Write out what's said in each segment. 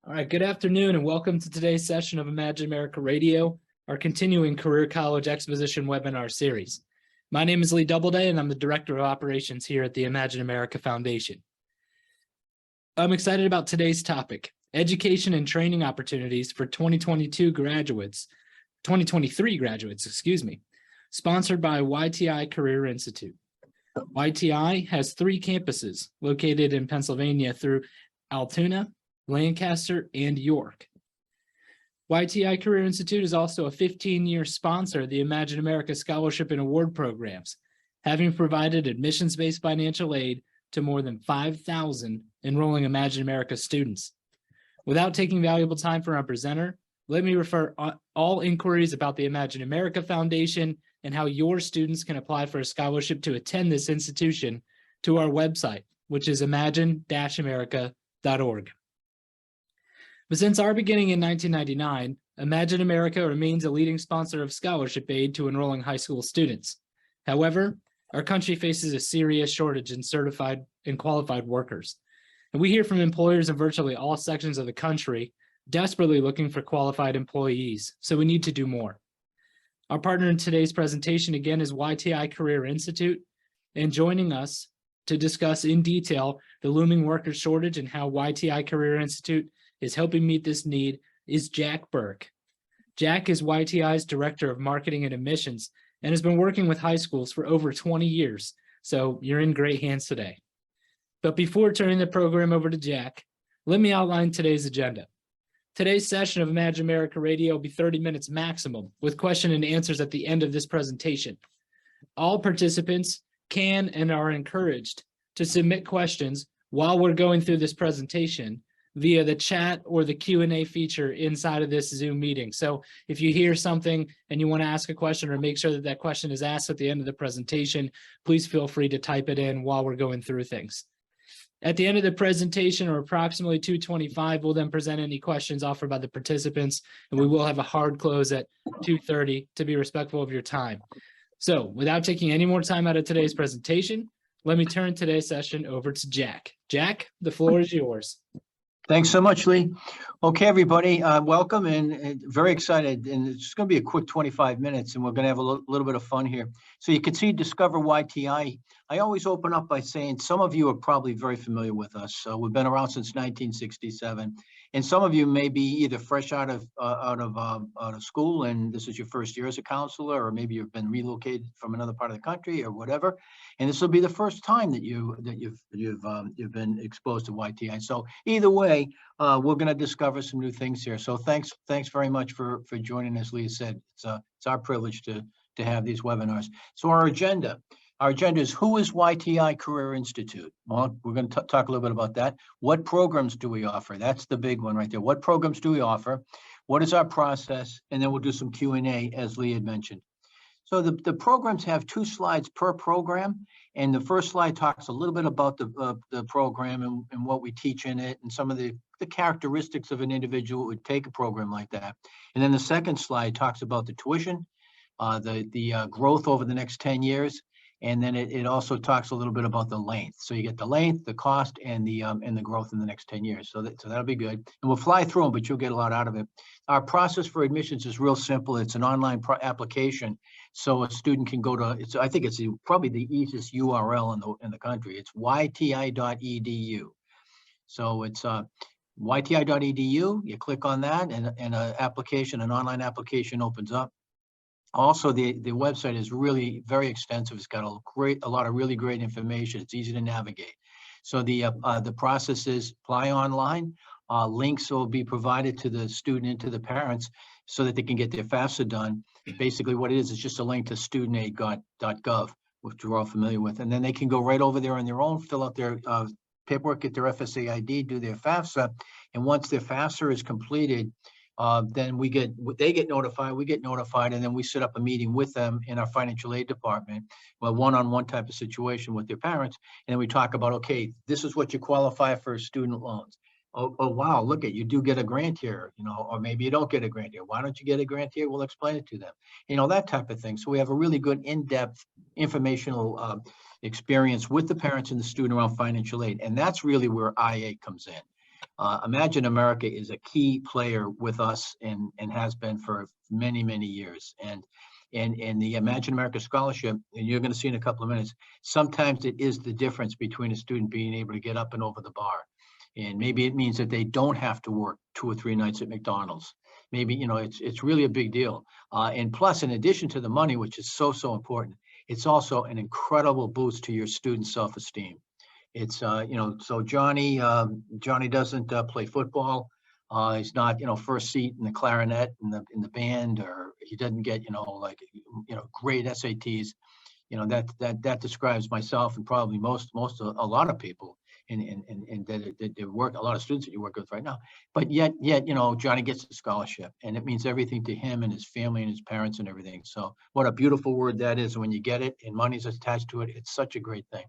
All right, good afternoon and welcome to today's session of Imagine America Radio, our continuing Career College Exposition webinar series. My name is Lee Doubleday and I'm the Director of Operations here at the Imagine America Foundation. I'm excited about today's topic, education and training opportunities for 2023 graduates, sponsored by YTI Career Institute. YTI has 3 campuses located in Pennsylvania through Altoona, Lancaster, and York. YTI Career Institute is also a 15-year sponsor of the Imagine America Scholarship and Award programs, having provided admissions-based financial aid to more than 5,000 enrolling Imagine America students. Without taking valuable time from our presenter, let me refer all inquiries about the Imagine America Foundation and how your students can apply for a scholarship to attend this institution to our website, which is imagine-america.org. But since our beginning in 1999, Imagine America remains a leading sponsor of scholarship aid to enrolling high school students. However, our country faces a serious shortage in certified and qualified workers. And we hear from employers in virtually all sections of the country desperately looking for qualified employees, so we need to do more. Our partner in today's presentation again is YTI Career Institute, and joining us to discuss in detail the looming worker shortage and how YTI Career Institute is helping meet this need is Jack Burke. Jack is YTI's Director of Marketing and Admissions and has been working with high schools for over 20 years, so you're in great hands today. But before turning the program over to Jack, let me outline today's agenda. Today's session of Imagine America Radio will be 30 minutes maximum, with question and answers at the end of this presentation. All participants can and are encouraged to submit questions while we're going through this presentation via the chat or the Q&A feature inside of this Zoom meeting. So if you hear something and you want to ask a question or make sure that that question is asked at the end of the presentation, please feel free to type it in while we're going through things. At the end of the presentation, or approximately 2:25, we'll then present any questions offered by the participants, and we will have a hard close at 2:30 to be respectful of your time. So without taking any more time out of today's presentation, let me turn today's session over to Jack. Jack, the floor is yours. Thanks so much, Lee. Okay, everybody, welcome and very excited. And it's going to be a quick 25 minutes and we're going to have a little bit of fun here. So you can see Discover YTI. I always open up by saying some of you are probably very familiar with us. We've been around since 1967. And some of you may be either fresh out of school and this is your first year as a counselor, or maybe you've been relocated from another part of the country or whatever. And this will be the first time that you've been exposed to YTI. So either way, we're going to discover some new things here. So thanks very much for joining us. Lee said it's our privilege to have these webinars. So our agenda is, who is YTI Career Institute? Well, we're going to talk a little bit about that. What programs do we offer? That's the big one right there. What programs do we offer? What is our process? And then we'll do some Q&A, as Lee had mentioned. So the programs have 2 slides per program. And the first slide talks a little bit about the program and what we teach in it and some of the characteristics of an individual who would take a program like that. And then the second slide talks about the tuition, the growth over the next 10 years. And then it also talks a little bit about the length. So you get the length, the cost, and the growth in the next 10 years. So that'll be good. And we'll fly through them, but you'll get a lot out of it. Our process for admissions is real simple. It's an online application. So a student can go to, I think it's probably the easiest URL in the country. It's yti.edu. So it's yti.edu. You click on that and an online application opens up. Also, the website is really very extensive. It's got a lot of really great information. It's easy to navigate. So the process is apply online. Links will be provided to the student and to the parents so that they can get their FAFSA done. Basically, what it is just a link to studentaid.gov, which we're all familiar with. And then they can go right over there on their own, fill out their paperwork, get their FSA ID, do their FAFSA. And once their FAFSA is completed, then they get notified, we get notified, and then we set up a meeting with them in our financial aid department, well, one-on-one type of situation with their parents. And then we talk about, okay, this is what you qualify for student loans. Oh, wow, look at, you do get a grant here, or maybe you don't get a grant here. Why don't you get a grant here? We'll explain it to them, that type of thing. So we have a really good in-depth informational experience with the parents and the student around financial aid. And that's really where IA comes in. Imagine America is a key player with us and has been for many, many years. And the Imagine America Scholarship, and you're going to see in a couple of minutes, sometimes it is the difference between a student being able to get up and over the bar. And maybe it means that they don't have to work 2 or 3 nights at McDonald's. Maybe, it's really a big deal. And plus, in addition to the money, which is so important, it's also an incredible boost to your student self-esteem. It's, so Johnny doesn't play football. He's not, first seat in the clarinet in the band, or he doesn't get, great SATs. That describes myself and probably a lot of people in that they work, a lot of students that you work with right now. But yet, Johnny gets a scholarship, and it means everything to him and his family and his parents and everything. So what a beautiful word that is. When you get it and money's attached to it, it's such a great thing.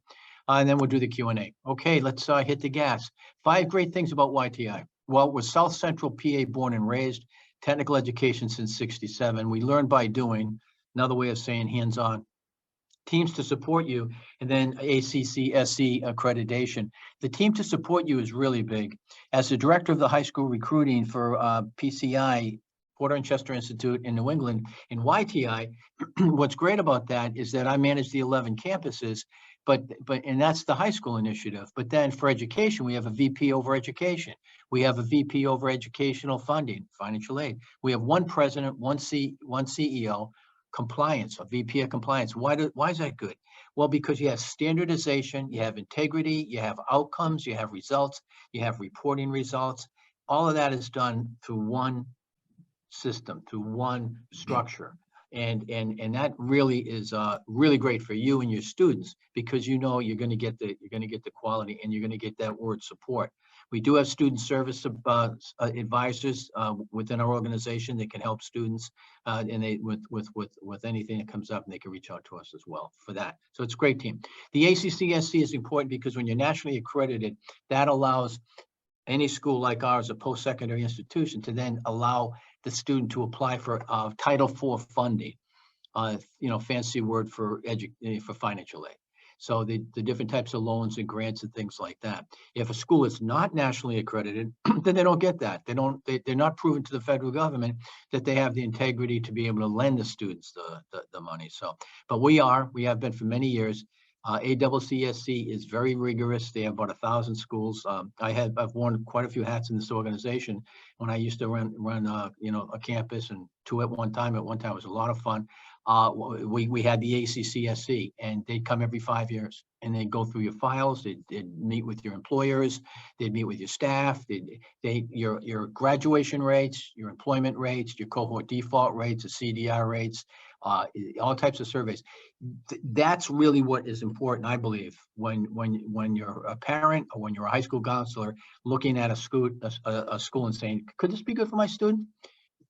And then we'll do the Q&A. Okay, let's hit the gas. 5 great things about YTI. Well, we're South Central PA born and raised, technical education since '67. We learn by doing, another way of saying hands-on. Teams to support you, and then ACCSC accreditation. The team to support you is really big. As the director of the high school recruiting for PCI, Porter and Chester Institute in New England, in YTI, what's great about that is that I manage the 11 campuses, and that's the high school initiative. But then for education, we have a VP over education. We have a VP over educational funding, financial aid. We have one president, one CEO, compliance, a VP of compliance. Why is that good? Well, because you have standardization, you have integrity, you have outcomes, you have results, you have reporting results. All of that is done through one system, through one structure. And that really is really great for you and your students, because you're going to get the quality, and you're going to get that word support. We do have student service advisors within our organization that can help students, and they with anything that comes up, and they can reach out to us as well for that. So it's a great team. The ACCSC is important because when you're nationally accredited, that allows any school like ours, a post-secondary institution, to then allow the student to apply for Title IV funding, fancy word for financial aid. So the different types of loans and grants and things like that. If a school is not nationally accredited, then they don't get that. They're not proven to the federal government that they have the integrity to be able to lend the students the money. So, but we have been for many years. ACCSC is very rigorous. They have about 1,000 schools. I've worn quite a few hats in this organization when I used to run a campus, and 2 at one time. At one time, it was a lot of fun. We had the ACCSC, and they'd come every 5 years, and they'd go through your files. They'd meet with your employers. They'd meet with your staff. Your graduation rates, your employment rates, your cohort default rates, the CDR rates, all types of surveys. That's really what is important, I believe, when you're a parent or when you're a high school counselor looking at a school and saying, could this be good for my student?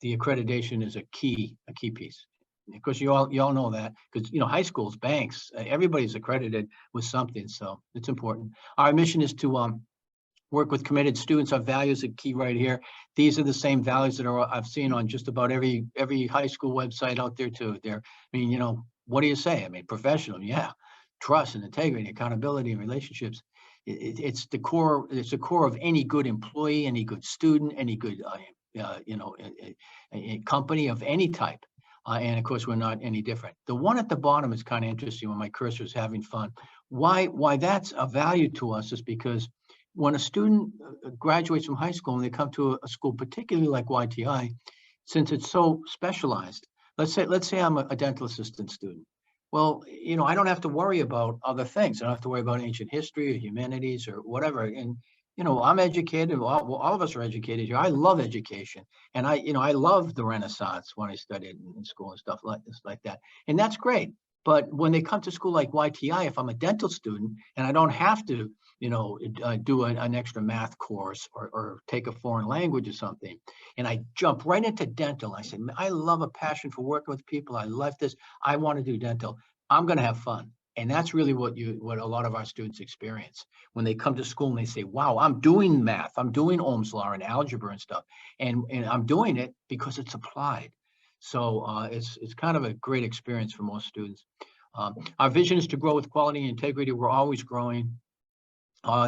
The accreditation is a key piece. Because you all know that, because high schools, banks, everybody's accredited with something, so it's important. Our mission is to work with committed students. Our values are key right here. These are the same values that I've seen on just about every high school website out there too. What do you say? Professional, yeah, trust and integrity, accountability, and relationships. It's the core. It's the core of any good employee, any good student, any good a company of any type. And of course, we're not any different. The one at the bottom is kind of interesting when my cursor is having fun. Why that's a value to us is because when a student graduates from high school and they come to a school, particularly like YTI, since it's so specialized, let's say I'm a dental assistant student. Well, I don't have to worry about other things. I don't have to worry about ancient history or humanities or whatever. And I'm educated. All of us are educated here. I love education, and I love the Renaissance when I studied in school and stuff like that. And that's great. But when they come to school like YTI, if I'm a dental student and I don't have to, do an extra math course or take a foreign language or something, and I jump right into dental, I say, I love a passion for working with people. I love this. I want to do dental. I'm going to have fun. And that's really what a lot of our students experience when they come to school and they say, wow, I'm doing math. I'm doing Ohm's law and algebra and stuff. And I'm doing it because it's applied. So it's kind of a great experience for most students. Our vision is to grow with quality and integrity. We're always growing.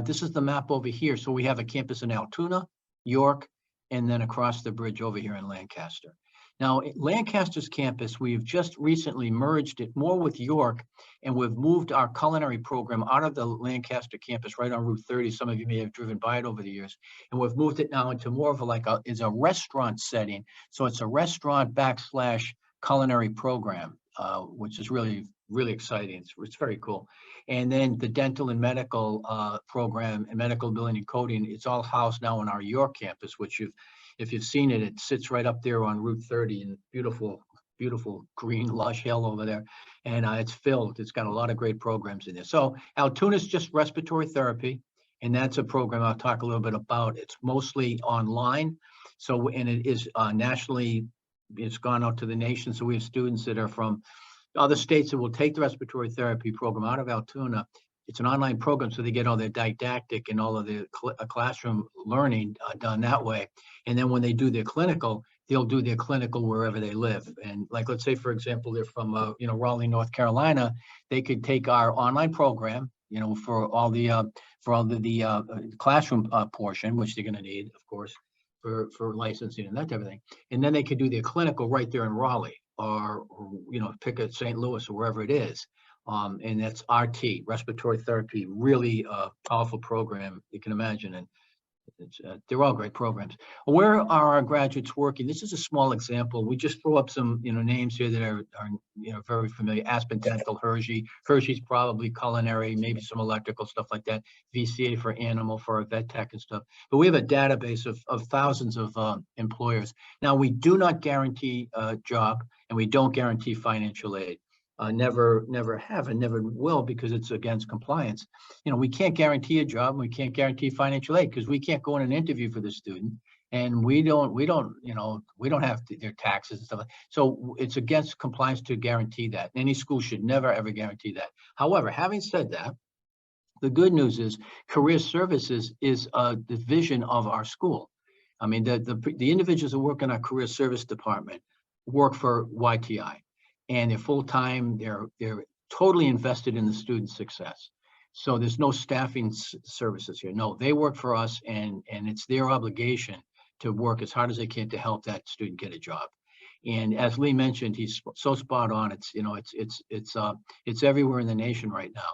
This is the map over here. So we have a campus in Altoona, York, and then across the bridge over here in Lancaster. Now, Lancaster's campus, we've just recently merged it more with York, and we've moved our culinary program out of the Lancaster campus right on Route 30. Some of you may have driven by it over the years. And we've moved it now into more of is a restaurant setting. So it's a restaurant / culinary program, which is really, really exciting. It's very cool. And then the dental and medical program and medical billing and coding, it's all housed now on our York campus, which if you've seen it, it sits right up there on Route 30 in beautiful, beautiful green lush hill over there. And it's filled. It's got a lot of great programs in there. So Altoona is just respiratory therapy. And that's a program I'll talk a little bit about. It's mostly online. So, and it is nationally, it's gone out to the nation. So we have students that are from other states that will take the respiratory therapy program out of Altoona. It's an online program, so they get all their didactic and all of the classroom learning done that way. And then when they do their clinical, they'll do their clinical wherever they live. And like, let's say, for example, they're from, Raleigh, North Carolina, they could take our online program, for all the classroom portion, which they're going to need, of course, for licensing and that type of thing. And then they could do their clinical right there in Raleigh, or pick at St. Louis or wherever it is. And that's RT, respiratory therapy, really powerful program you can imagine. And they're all great programs. Where are our graduates working? This is a small example. We just throw up some names here that are very familiar. Aspen Dental, Hershey's probably culinary, maybe some electrical stuff like that. VCA for animal, for a vet tech and stuff. But we have a database of thousands of employers. Now, we do not guarantee a job, and we don't guarantee financial aid. Never have and never will, because it's against compliance. We can't guarantee a job. We can't guarantee financial aid because we can't go in an interview for the student, and we don't have their taxes and stuff. So it's against compliance to guarantee that. Any school should never, ever guarantee that. However, having said that, the good news is career services is a division of our school. I mean, the individuals that work in our career service department work for YTI. And they're full-time, they're totally invested in the student's success. So there's no staffing services here. No, they work for us, and it's their obligation to work as hard as they can to help that student get a job. And as Lee mentioned, he's so spot on. It's everywhere in the nation right now.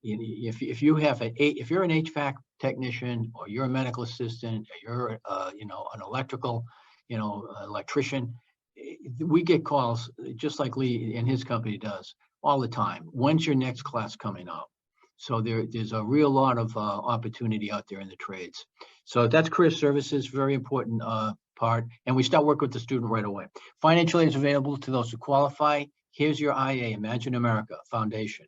If you're an HVAC technician, or you're a medical assistant, or you're an electrical, electrician, we get calls just like Lee and his company does all the time. When's your next class coming out? So there's a real lot of opportunity out there in the trades. So that's career services, very important part. And we start working with the student right away. Financial aid is available to those who qualify. Here's your IA, Imagine America Foundation.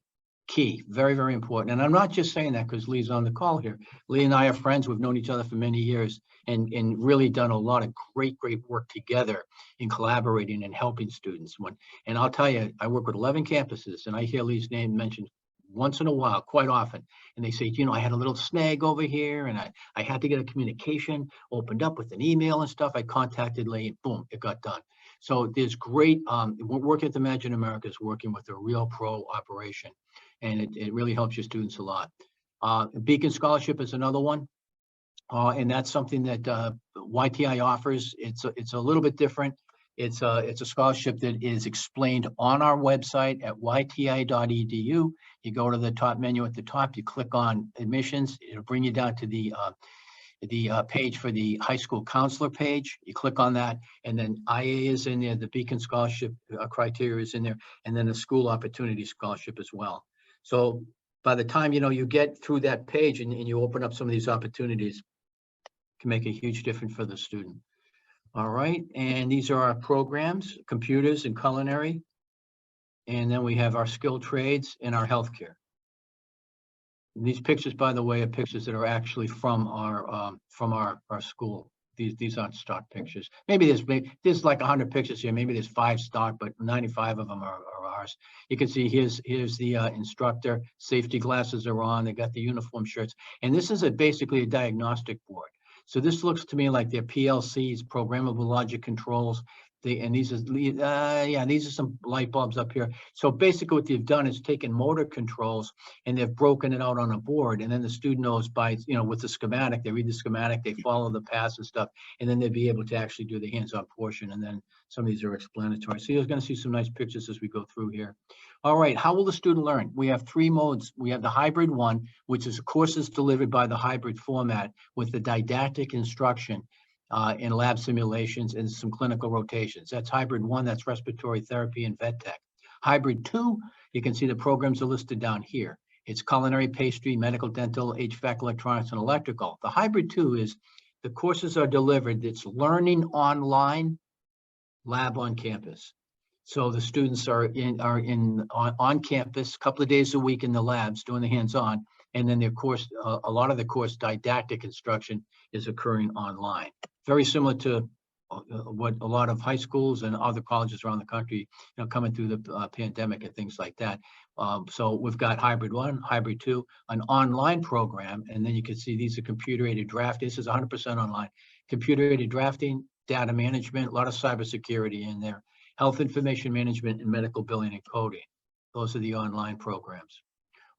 Key, very, very important. And I'm not just saying that because Lee's on the call here. Lee and I are friends. We've known each other for many years, and really done a lot of great work together in collaborating and helping students. And I'll tell you, I work with 11 campuses, and I hear Lee's name mentioned once in a while, quite often. And they say, I had a little snag over here, and I had to get a communication opened up with an email and stuff. I contacted Lee, and boom, it got done. So there's great, working at Imagine America is working with a real pro operation. And it really helps your students a lot. Beacon Scholarship is another one. And that's something that YTI offers. It's a little bit different. It's a scholarship that is explained on our website at yti.edu. You go to the top menu at the top, you click on admissions. It'll bring you down to the page for the high school counselor page. You click on that, and then IA is in there. The Beacon Scholarship criteria is in there, and then the School Opportunity Scholarship as well. So by the time you get through that page and you open up some of these opportunities, it can make a huge difference for the student. All right, and these are our programs: computers and culinary, and then we have our skilled trades and our healthcare. These pictures, by the way, are pictures that are actually from our school. These aren't stock pictures. Maybe there's like 100 pictures here. Maybe there's 5 stock, but 95 of them are ours. You can see here's the instructor. Safety glasses are on. They got the uniform shirts, and this is basically a diagnostic board. So this looks to me like they're PLCs, programmable logic controls. And these are some light bulbs up here. So basically what they've done is taken motor controls and they've broken it out on a board. And then the student knows by, with the schematic, they read the schematic, they follow the paths and stuff, and then they'll be able to actually do the hands-on portion. And then some of these are explanatory. So you're going to see some nice pictures as we go through here. All right, how will the student learn? We have three modes. We have the hybrid one, which is courses delivered by the hybrid format with the didactic instruction in lab simulations and some clinical rotations. That's hybrid one, that's respiratory therapy and vet tech. Hybrid two, you can see the programs are listed down here. It's culinary, pastry, medical, dental, HVAC, electronics, and electrical. The hybrid two is the courses are delivered, it's learning online, lab on campus. So the students are on campus a couple of days a week in the labs doing the hands-on, and then their course, a lot of the course didactic instruction is occurring online. Very similar to what a lot of high schools and other colleges around the country, coming through the pandemic and things like that. So we've got hybrid one, hybrid two, an online program, and then you can see these are computer-aided drafting. This is 100% online. Computer-aided drafting, data management, a lot of cybersecurity in there, health information management, and medical billing and coding. Those are the online programs.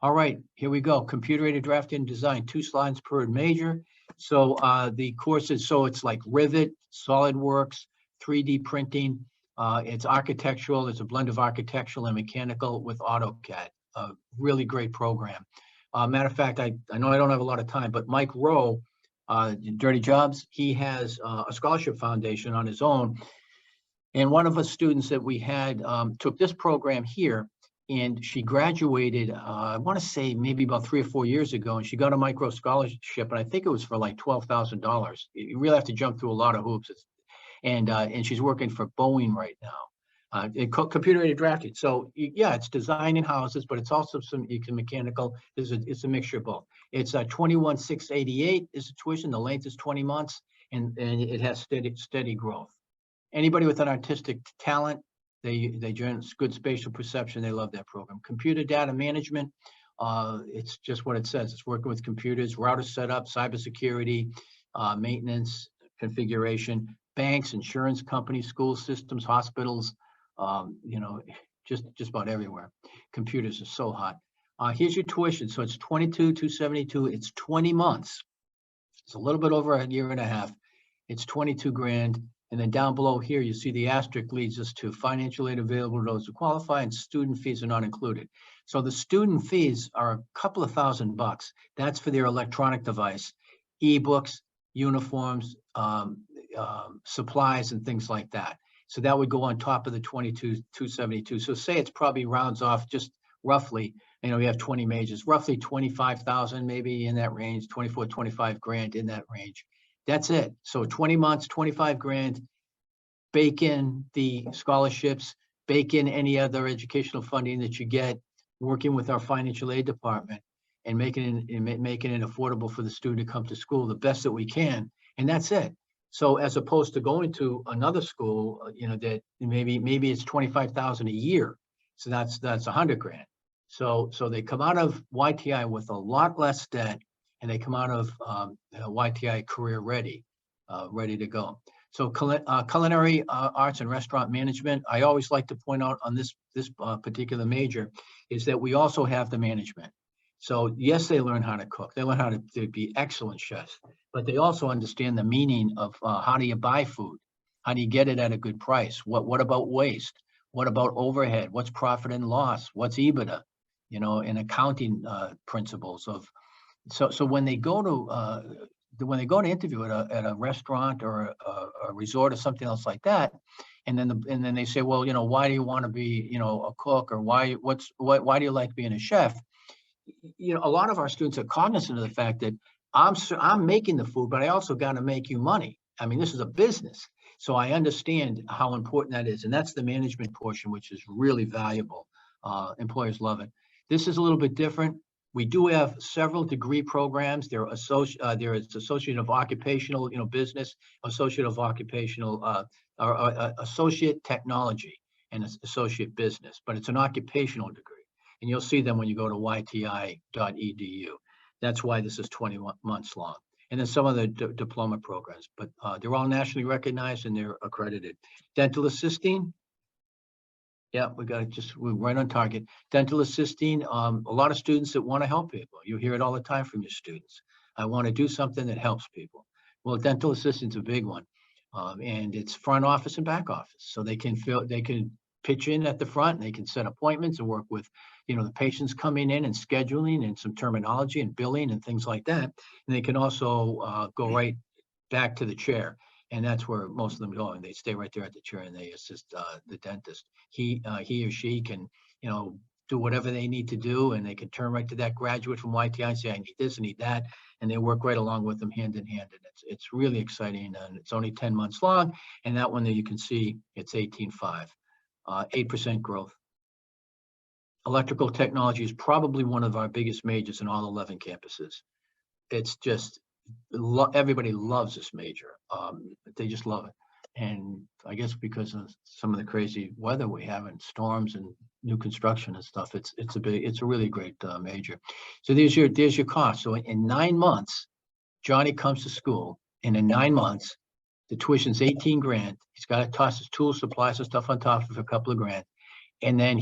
All right, here we go. Computer-aided drafting design, 2 slides per major. So the courses, so it's like Rivet, SolidWorks, 3D printing. It's architectural. It's a blend of architectural and mechanical with AutoCAD. A really great program. Matter of fact, I know I don't have a lot of time, but Mike Rowe, Dirty Jobs, he has a scholarship foundation on his own. And one of the students that we had took this program here, and she graduated, I want to say maybe about 3 or 4 years ago, and she got a micro scholarship, and I think it was for like $12,000. You really have to jump through a lot of hoops. And she's working for Boeing right now. Computer-aided drafting. So yeah, it's designing houses, but it's also some mechanical. It's a mixture of both. It's $21,688 is the tuition. The length is 20 months, and it has steady growth. Anybody with an artistic talent, they join good spatial perception. They love that program. Computer data management. It's just what it says. It's working with computers, router setup, cybersecurity, maintenance, configuration, banks, insurance companies, school systems, hospitals, just about everywhere. Computers are so hot. Here's your tuition. So it's $22,272. It's 20 months. It's a little bit over a year and a half. It's 22 grand. And then down below here, you see the asterisk leads us to financial aid available to those who qualify, and student fees are not included. So the student fees are a couple of $1,000. That's for their electronic device, ebooks, uniforms, supplies, and things like that. So that would go on top of the $22,272. So say it's probably rounds off just roughly, we have 20 majors, roughly 25,000, maybe in that range, 24, 25 grand in that range. That's it. So 20 months, 25 grand, bake in the scholarships, bake in any other educational funding that you get, working with our financial aid department and making it affordable for the student to come to school the best that we can. And that's it. So as opposed to going to another school, that maybe it's 25,000 a year. So that's 100 grand. So they come out of YTI with a lot less debt, and they come out of YTI career ready to go. So culinary arts and restaurant management, I always like to point out on this particular major is that we also have the management. So yes, they learn how to cook. They learn how to be excellent chefs, but they also understand the meaning of how do you buy food? How do you get it at a good price? What about waste? What about overhead? What's profit and loss? What's EBITDA? And accounting principles of. So when they go to interview at a restaurant or a resort or something else like that, and then they say, well, why do you want to be, a cook, or why do you like being a chef? A lot of our students are cognizant of the fact that I'm making the food, but I also got to make you money. I mean, this is a business. So I understand how important that is. And that's the management portion, which is really valuable. Employers love it. This is a little bit different. We do have several degree programs. There is Associate of Occupational, Business, Associate of Occupational, or Associate Technology, and Associate Business, but it's an occupational degree. And you'll see them when you go to yti.edu. That's why this is 20 months long. and then some of the diploma programs, but they're all nationally recognized and they're accredited. Dental assisting. Yeah, we're right on target. Dental assisting, a lot of students that want to help people. You hear it all the time from your students. I want to do something that helps people. Well, dental assistant's a big one. And it's front office and back office. So they can pitch in at the front and they can set appointments and work with, the patients coming in and scheduling and some terminology and billing and things like that. And they can also go right back to the chair. And that's where most of them go, and they stay right there at the chair and they assist the dentist. He or she can, do whatever they need to do, and they can turn right to that graduate from YTI and say, I need this, I need that, and they work right along with them hand in hand. And it's really exciting, and it's only 10 months long. And that one there you can see it's 18.5, 8% growth. Electrical technology is probably one of our biggest majors in all 11 campuses. It's just everybody loves this major. They just love it. And I guess because of some of the crazy weather we have and storms and new construction and stuff, it's a really great major. So there's your cost. So in 9 months, Johnny comes to school, and in 9 months, the tuition's 18 grand. He's got to toss his tools, supplies, and stuff on top of a couple of grand. And then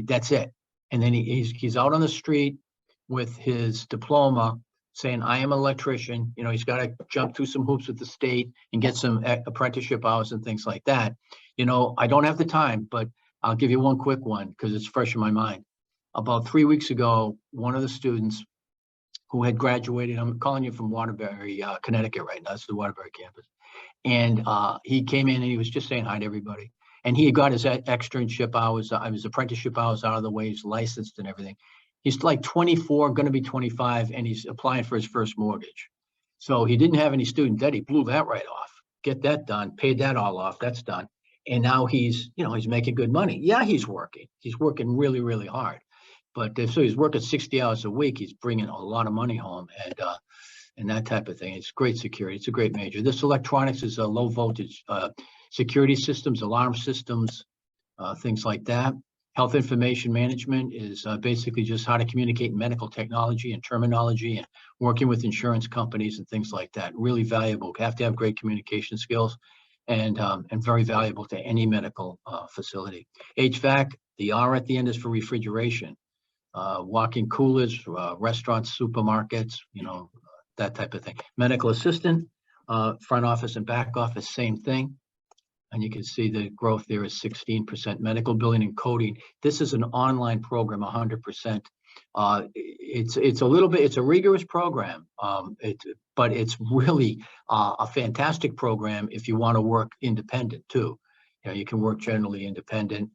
that's it. And then he's out on the street with his diploma saying, I am an electrician. He's got to jump through some hoops with the state and get some apprenticeship hours and things like that. I don't have the time, but I'll give you one quick one because it's fresh in my mind. About 3 weeks ago, one of the students who had graduated, I'm calling you from Waterbury, Connecticut right now. That's the Waterbury campus. And he came in and he was just saying hi to everybody. And he got his externship hours, his apprenticeship hours out of the way. He's licensed and everything. He's like 24, going to be 25, and he's applying for his first mortgage. So he didn't have any student debt. He blew that right off. Get that done, paid that all off. That's done. And now he's making good money. Yeah, he's working. He's working really, really hard. But so he's working 60 hours a week. He's bringing a lot of money home and that type of thing. It's great security. It's a great major. This electronics is a low voltage security systems, alarm systems, things like that. Health information management is basically just how to communicate medical technology and terminology and working with insurance companies and things like that. Really valuable. You have to have great communication skills and very valuable to any medical facility. HVAC, the R at the end is for refrigeration. Walk-in coolers, restaurants, supermarkets, that type of thing. Medical assistant, front office and back office, same thing. And you can see the growth there is 16%. Medical billing and coding. This is an online program, 100%. It's a rigorous program, but it's really a fantastic program if you want to work independent too. You can work generally independent.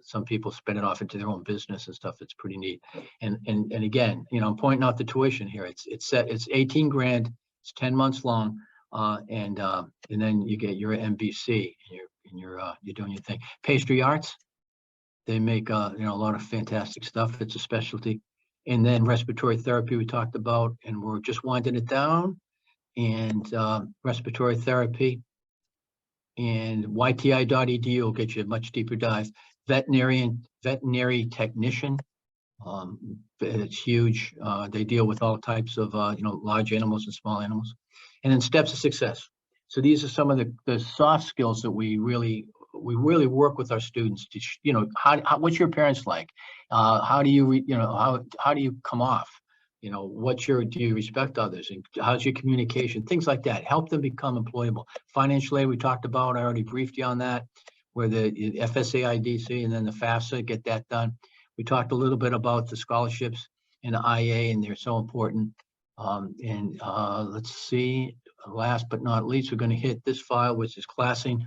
Some people spin it off into their own business and stuff. It's pretty neat. And again, I'm pointing out the tuition here. It's 18 grand. It's 10 months long. And then you get your MBC and you're doing your thing. Pastry arts, they make a lot of fantastic stuff. It's a specialty. And then respiratory therapy we talked about, and we're just winding it down. And respiratory therapy and YTI.edu will get you a much deeper dive. Veterinary technician. It's huge. They deal with all types of large animals and small animals. And then steps of success. So these are some of the soft skills that we really work with our students to, what's your parents like? How do you, how do you come off? Do you respect others? And how's your communication? Things like that. Help them become employable. Financial aid we talked about. I already briefed you on that, where the FSAIDC and then the FAFSA, get that done. We talked a little bit about the scholarships and the IA, and they're so important. Let's see, last but not least, we're going to hit this file, which is classing.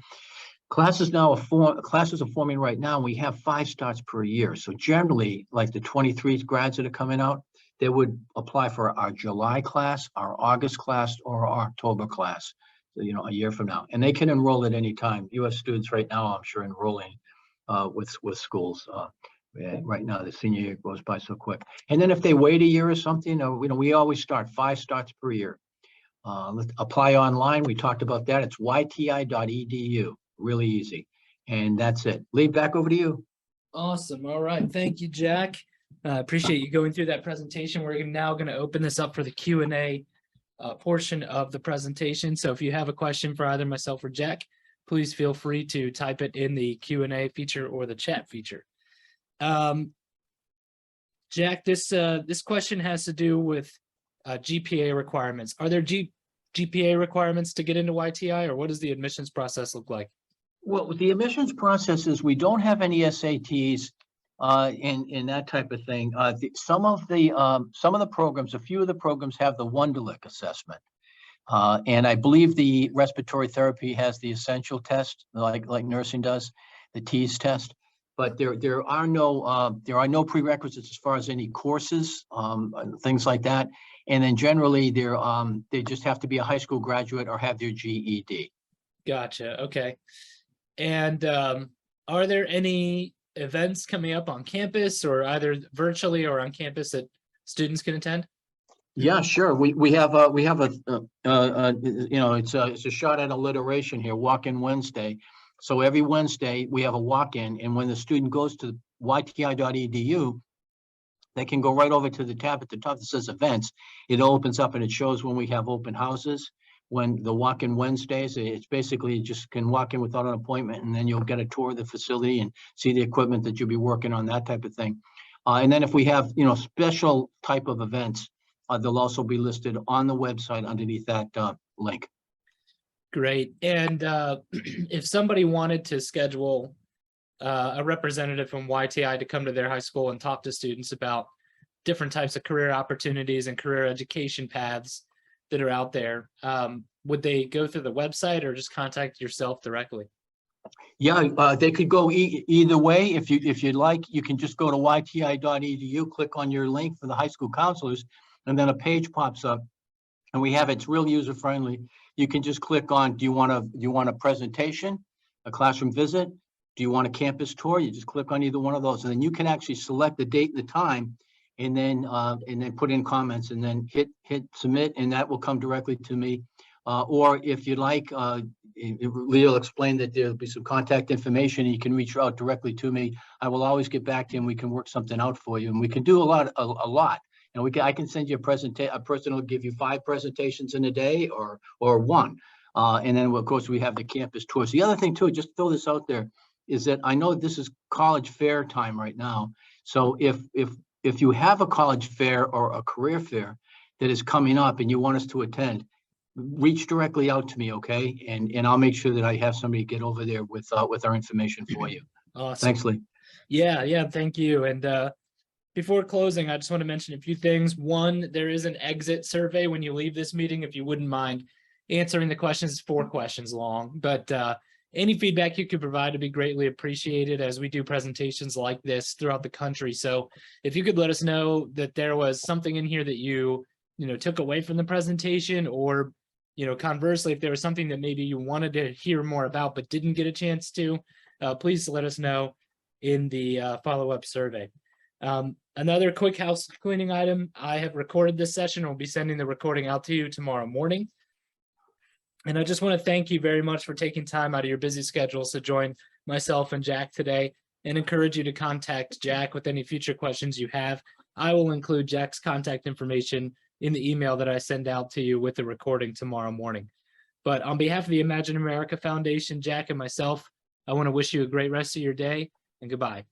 Classes are forming right now. We have 5 starts per year. So generally, like the 23 grads that are coming out, they would apply for our July class, our August class, or our October class, a year from now. And they can enroll at any time. U.S. students right now, I'm sure, enrolling with schools. Right now, the senior year goes by so quick. And then if they wait a year or something, we always start 5 starts per year. Let's apply online. We talked about that. It's yti.edu. Really easy. And that's it. Lee, back over to you. Awesome. All right. Thank you, Jack. Appreciate you going through that presentation. We're now going to open this up for the Q&A. portion of the presentation. So if you have a question for either myself or Jack, please feel free to type it in the Q&A feature or the chat feature. Jack, this question has to do with GPA requirements. Are there GPA requirements to get into YTI, or what does the admissions process look like? Well, the admissions process is we don't have any SATs in that type of thing. Some of the programs, a few of the programs have the Wonderlic assessment. And I believe the respiratory therapy has the essential test, like nursing does, the TEAS test. But there are no prerequisites as far as any courses, things like that. And then generally they just have to be a high school graduate or have their GED. Gotcha. Okay. And are there any events coming up on campus, or either virtually or on campus, that students can attend? Yeah, sure. We have a it's a shot at alliteration here. Walk-in Wednesday. So every Wednesday we have a walk-in, and when the student goes to yti.edu, they can go right over to the tab at the top that says events. It opens up and it shows when we have open houses. When the walk-in Wednesdays, it's basically you just can walk in without an appointment, and then you'll get a tour of the facility and see the equipment that you'll be working on, that type of thing. And then if we have special type of events, they'll also be listed on the website underneath that link. Great. And if somebody wanted to schedule a representative from YTI to come to their high school and talk to students about different types of career opportunities and career education paths that are out there, would they go through the website or just contact yourself directly? Yeah, they could go either way. If you'd like, you can just go to yti.edu, click on your link for the high school counselors, and then a page pops up, and we have it's real user friendly. You can just click on, do you want a presentation, a classroom visit? Do you want a campus tour? You just click on either one of those, and then you can actually select the date and the time, and then put in comments, and then hit submit, and that will come directly to me. Or if you'd like, Leo will explain that there'll be some contact information, and you can reach out directly to me. I will always get back to you, and we can work something out for you, and we can do a lot. And I can send you a person will give you 5 presentations in a day or one. And then of course we have the campus tours. The other thing too, just throw this out there, is that I know this is college fair time right now. So if you have a college fair or a career fair that is coming up and you want us to attend, reach directly out to me, okay? And I'll make sure that I have somebody get over there with our information for you. Awesome. Thanks, Lee. Yeah, thank you. And before closing, I just want to mention a few things. One, there is an exit survey when you leave this meeting, if you wouldn't mind answering the questions. It's 4 questions long, but any feedback you could provide would be greatly appreciated, as we do presentations like this throughout the country. So if you could let us know that there was something in here that you took away from the presentation, or conversely, if there was something that maybe you wanted to hear more about but didn't get a chance to, please let us know in the follow-up survey. Another quick house cleaning item: I have recorded this session. We'll be sending the recording out to you tomorrow morning. And I just want to thank you very much for taking time out of your busy schedules to join myself and Jack today, and encourage you to contact Jack with any future questions you have. I will include Jack's contact information in the email that I send out to you with the recording tomorrow morning. But on behalf of the Imagine America Foundation, Jack and myself, I want to wish you a great rest of your day, and goodbye.